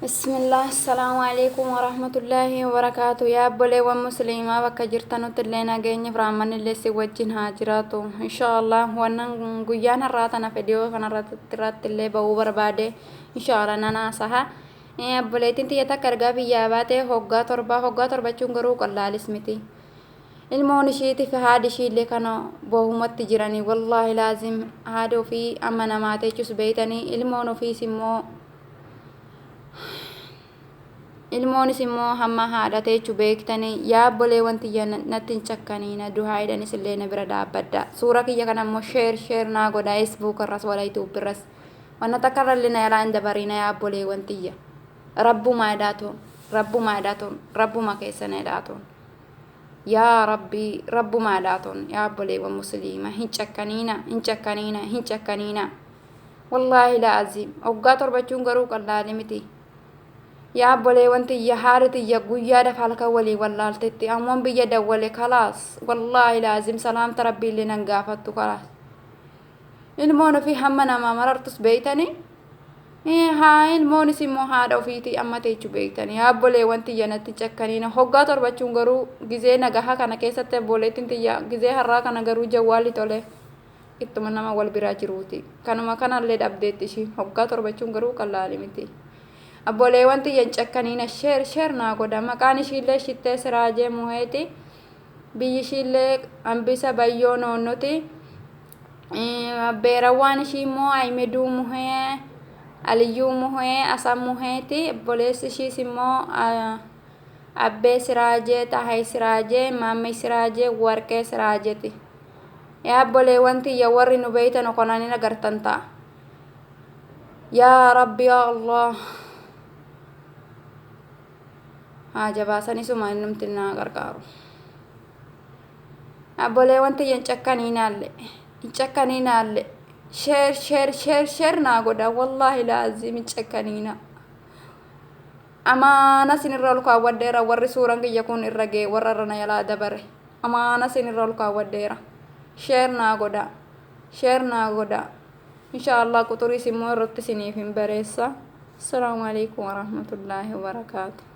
بسم الله السلام عليكم ورحمة الله وبركاته يا أبولي ومسلمة وكجرتنو تلينا جيني فرامن اللي سوجين هاجراتو إن شاء الله وانا قيانا راتنا فيديو كان رات اللي بو بربادي إن شاء الله نانا صحا يا أبولي تنتي يتكرقا في ياباتي هوغا تربا چونغرو قلال اسمتي المونشيتي في هذا الشيء اللي كانوا بهمت تجراني والله لازم هادو في أمنا ماتي جس بيتني المونو في سمو ilmoonis immoo hamma haadhatee jechuu beektanii yaa obboleewwan tiyya natti hin cakkaniina duhaa hidhanis illee na bira dhaabbadda suura kiyya kana immoo sheer naa godha feesbuuk irras wala yuutuub irras wanna takka irra illee na yaalaa hin dabariina yaa obboleewwan tiyya rabbuma hidhaatoon rabbuma keessa na hidhaatoon yaa rabbii rabbuma hidhaatoon yaa obboleewwan musliima hin cakkaniina wallaahi laaziim hoggaa torbachuun garuu qallaalii miti yaa obboleewwan tiyya haadha tiyya guyyaadhaaf halkan walii wallaaltetti ammoon biyya dawwale kalaas wallaahi laazim salaamta rabbiillee nan gaafattu kalaas ilmoon ofii hamma namaa marartus beeytanii haa ilmoonis immoo haadha ofiitii amma teechuu beeytanii yaa obboleewwan tiyya natti cakkaniina hoggaa torbachuun garuu gizee nagahaa kana keessatti obboleettiin tiyya gizee har'aa kana garuu jawwaalli tole ittuma nama wal biraa jiruuti kanuma kanallee dhabdeetti ishii hoggaa torbachuun garuu qallaali miti abboleewwan tiyyan cakkaniina sheer naa godha maqaan ishiillee shittee siraajee muheeti biyyi ishiillee hambisa bayyoo noonnoti abbeerawwan ishii immoo aymeduu muhee aliyyuu muhee asan muheeti obboleessi ishiis immoo abbee siraajee tahay siraajee maammee siraajee warqee siraajeeti yaa abboleewwan tiyya warri nu beeytan okonaniin agartan ta'a yaa rabbi yaa allah jabaasanii suma innumti naa gargaaru abboleewwan tiyyan cakkaniinaallee sheer naa godha wallaahi laazim hin cakkaniina amaana sinirra ol kaawwadheera warri suuran kiyya kun irra gee warra irra na yalaa dabare amaana sinirra ol kaawwadheera sheer naa godha inshaallah quxuriis immoo irratti siniif hin bareessa assalaamu alaikum warahmatullaahi wabarakaatu